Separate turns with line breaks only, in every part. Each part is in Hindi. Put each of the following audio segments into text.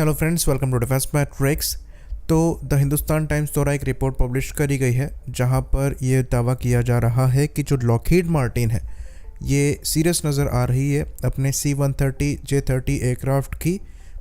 Hello friends, welcome to defence matrix. तो द हिंदुस्तान टाइम्स द्वारा एक रिपोर्ट पब्लिश करी गई है जहां पर ये दावा किया जा रहा है कि जो लॉकहीड मार्टिन है ये सीरियस नज़र आ रही है अपने C-130 J-30 एयरक्राफ्ट की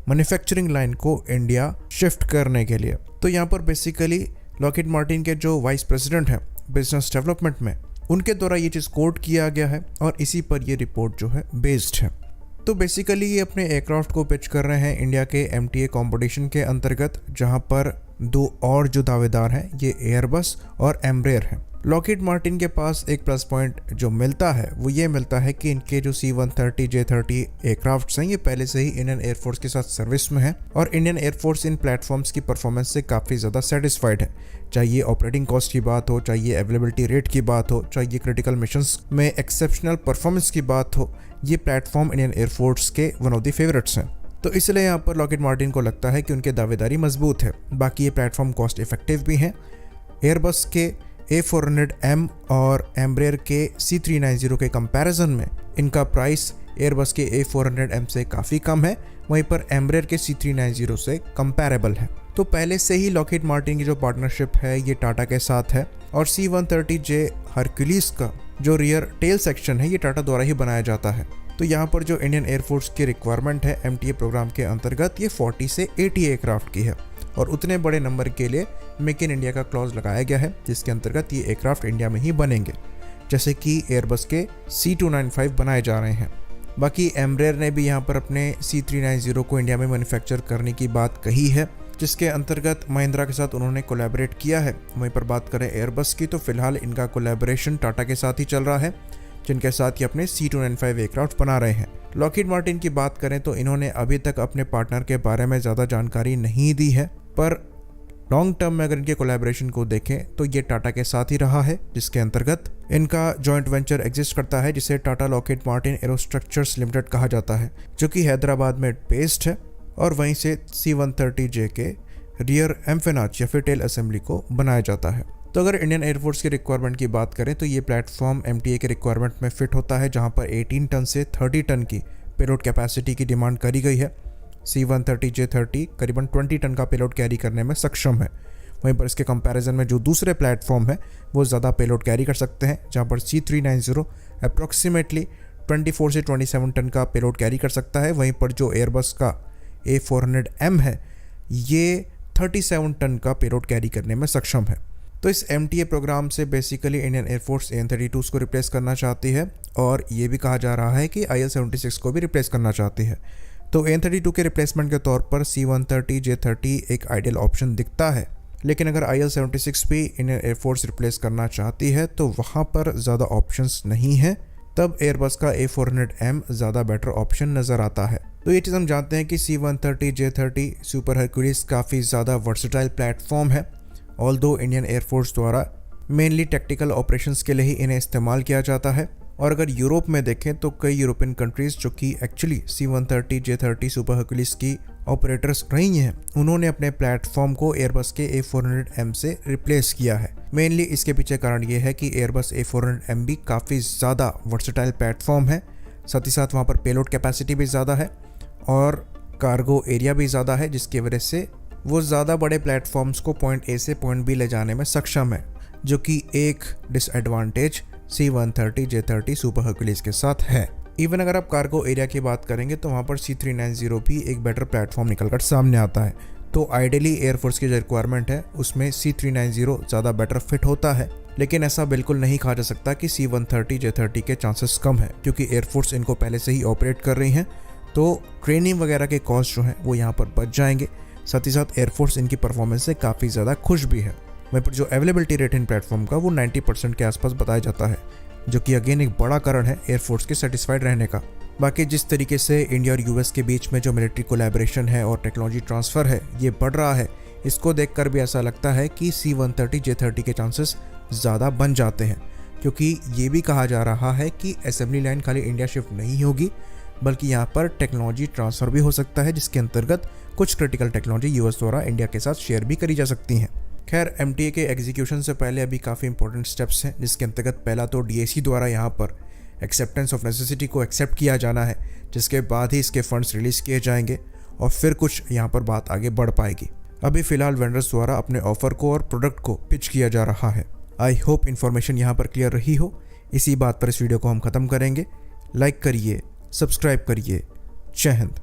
मैन्युफैक्चरिंग लाइन को इंडिया शिफ्ट करने के लिए। तो यहाँ पर बेसिकली लॉकहीड मार्टिन के जो वाइस प्रेसिडेंट हैं बिजनेस डेवलपमेंट में, उनके द्वारा ये चीज़ कोट किया गया है और इसी पर ये रिपोर्ट जो है बेस्ड है। तो बेसिकली ये अपने एयरक्राफ्ट को पिच कर रहे हैं इंडिया के MTA कंपटीशन के अंतर्गत, जहां पर दो और जो दावेदार हैं ये एयरबस और एम्ब्रेयर हैं। लॉकहीड मार्टिन के पास एक प्लस पॉइंट जो मिलता है वो ये मिलता है कि इनके जो C-130 J-30 एयरक्राफ्ट्स हैं ये पहले से ही इंडियन एयरफोर्स के साथ सर्विस में है और इंडियन एयरफोर्स इन प्लेटफॉर्म्स की परफॉर्मेंस से काफ़ी ज़्यादा सेटिस्फाइड है। चाहे ये ऑपरेटिंग कॉस्ट की बात हो, चाहे ये अवेलेबिलिटी रेट की बात हो, चाहे ये क्रिटिकल मिशंस में एक्सेप्शनल परफॉर्मेंस की बात हो, ये प्लेटफॉर्म इंडियन एयरफोर्स के वन ऑफ द फेवरेट्स हैं। तो इसलिए यहाँ पर लॉकहीड मार्टिन को लगता है कि उनकी दावेदारी मजबूत है। बाकी ये प्लेटफॉर्म कॉस्ट इफेक्टिव भी हैं। एयरबस के A400M और एम्ब्रेयर के C390 के कंपैरिजन में इनका प्राइस एयरबस के A400M से काफ़ी कम है, वहीं पर एम्ब्रेयर के C390 से कंपैरेबल है। तो पहले से ही लॉकहीड मार्टिन की जो पार्टनरशिप है ये टाटा के साथ है और C-130J हरक्यूलिस का जो रियर टेल सेक्शन है ये टाटा द्वारा ही बनाया जाता है। तो यहाँ पर जो इंडियन एयरफोर्स की रिक्वायरमेंट है MTA प्रोग्राम के अंतर्गत ये 40 से 80 एयरक्राफ्ट की है और उतने बड़े नंबर के लिए मेक इन इंडिया का क्लॉज लगाया गया है, जिसके अंतर्गत ये एयरक्राफ्ट इंडिया में ही बनेंगे, जैसे कि एयरबस के C295 बनाए जा रहे हैं। बाकी एम्ब्रेयर ने भी यहाँ पर अपने C390 को इंडिया में मैन्युफैक्चर करने की बात कही है, जिसके अंतर्गत महिंद्रा के साथ उन्होंने कोलैबोरेट किया है। वहीं पर बात करें एयरबस की तो फिलहाल इनका कोलैबोरेशन टाटा के साथ ही चल रहा है, जिनके साथ ये अपने C295 एयरक्राफ्ट बना रहे हैं। लॉकहीड मार्टिन की बात करें तो इन्होंने अभी तक अपने पार्टनर के बारे में ज़्यादा जानकारी नहीं दी है, पर लॉन्ग टर्म में अगर इनके कोलैबोरेशन को देखें तो ये टाटा के साथ ही रहा है, जिसके अंतर्गत इनका जॉइंट वेंचर एग्जिस्ट करता है जिसे टाटा लॉकहीड मार्टिन एरोस्ट्रक्चर्स लिमिटेड कहा जाता है, जो कि हैदराबाद में बेस्ड है और वहीं से C-130J के रियर एम्फेनाच या फिर टेल असेंबली को बनाया जाता है। तो अगर इंडियन एयरफोर्स की रिक्वायरमेंट की बात करें तो ये प्लेटफॉर्म MTA के रिक्वायरमेंट में फिट होता है, जहां पर 18 टन से 30 टन की पेलोड कैपेसिटी की डिमांड करी गई है। C-130 J-30 करीबन 20 टन का पेलोड कैरी करने में सक्षम है। वहीं पर इसके कंपैरिजन में जो दूसरे प्लेटफॉर्म है वो ज़्यादा पेलोड कैरी कर सकते हैं, जहां पर C390 अप्रॉक्सीमेटली 24 से 27 टन का पेलोड कैरी कर सकता है। वहीं पर जो एयरबस का A400M है ये 37 टन का पेलोड कैरी करने में सक्षम है। तो इस MTA प्रोग्राम से बेसिकली इंडियन एयरफोर्स AN-32 को रिप्लेस करना चाहती है और ये भी कहा जा रहा है कि IL-76 को भी रिप्लेस करना चाहती है। तो AN-32 के रिप्लेसमेंट के तौर पर C-130 J-30 एक आइडियल ऑप्शन दिखता है, लेकिन अगर IL-76 भी इंडियन एयरफोर्स रिप्लेस करना चाहती है तो वहाँ पर ज़्यादा ऑप्शंस नहीं है, तब एयरबस का A400M ज़्यादा बेटर ऑप्शन नज़र आता है। तो ये चीज़ हम जानते हैं कि C-130 J-30 सुपर हरक्यूलिस काफ़ी ज़्यादा वर्सेटाइल प्लेटफॉर्म है, ऑल्दो इंडियन एयरफोर्स द्वारा मेनली टैक्टिकल ऑपरेशंस के लिए ही इन्हें इस्तेमाल किया जाता है। और अगर यूरोप में देखें तो कई यूरोपियन कंट्रीज़ जो कि actually C-130 J-30 super Hercules की ऑपरेटर्स रही हैं, उन्होंने अपने प्लेटफॉर्म को एयरबस के A400M से रिप्लेस किया है। मेनली इसके पीछे कारण ये है कि एयरबस A400M भी काफ़ी ज़्यादा वर्सेटाइल प्लेटफॉर्म है, साथ ही साथ वहाँ पर पेलोड कैपेसिटी भी ज़्यादा है और कार्गो एरिया भी ज़्यादा है, जिसकी वजह से वो ज़्यादा बड़े प्लेटफॉर्म्स को पॉइंट A से पॉइंट B ले जाने में सक्षम है, जो कि एक disadvantage C-130 J-30 super Hercules के साथ है। इवन अगर आप कार्गो एरिया की बात करेंगे तो वहाँ पर C390 भी एक बेटर प्लेटफॉर्म निकलकर सामने आता है। तो आइडियली एयरफोर्स की जो रिक्वायरमेंट है उसमें C390 ज़्यादा बेटर फिट होता है, लेकिन ऐसा बिल्कुल नहीं कहा जा सकता कि C-130 J-30 के चांसेस कम है, क्योंकि एयरफोर्स इनको पहले से ही ऑपरेट कर रही हैं। तो ट्रेनिंग वगैरह के कॉस्ट जो हैं वो यहाँ पर बच जाएंगे। साथ ही साथ एयरफोर्स इनकी परफॉर्मेंस से काफ़ी ज़्यादा खुश भी है। वहीं पर जो अवेलेबिलिटी रेट इन प्लेटफॉर्म का वो 90% के आसपास बताया जाता है, जो कि अगेन एक बड़ा कारण है एयरफोर्स के सेटिस्फाइड रहने का। बाकी जिस तरीके से इंडिया और US के बीच में जो मिलिट्री कोलैबोरेशन है और टेक्नोलॉजी ट्रांसफ़र है ये बढ़ रहा है, इसको देखकर भी ऐसा लगता है कि C-130 J-30 के चांसेस ज़्यादा बन जाते हैं, क्योंकि ये भी कहा जा रहा है कि असेंबली लाइन खाली इंडिया शिफ्ट नहीं होगी, बल्कि यहाँ पर टेक्नोलॉजी ट्रांसफ़र भी हो सकता है, जिसके अंतर्गत कुछ क्रिटिकल टेक्नोलॉजी US द्वारा इंडिया के साथ शेयर भी करी जा सकती हैं। खैर MTA के एग्जीक्यूशन से पहले अभी काफ़ी इंपॉर्टेंट स्टेप्स हैं, जिसके अंतर्गत पहला तो DAC द्वारा यहाँ पर एक्सेप्टेंस ऑफ नेसेसिटी को एक्सेप्ट किया जाना है, जिसके बाद ही इसके फंड्स रिलीज़ किए जाएंगे और फिर कुछ यहाँ पर बात आगे बढ़ पाएगी। अभी फ़िलहाल वेंडर्स द्वारा अपने ऑफ़र को और प्रोडक्ट को पिच किया जा रहा है। आई होप इन्फॉर्मेशन यहाँ पर क्लियर रही हो। इसी बात पर इस वीडियो को हम ख़त्म करेंगे। लाइक करिए, सब्सक्राइब करिए। जय हिंद।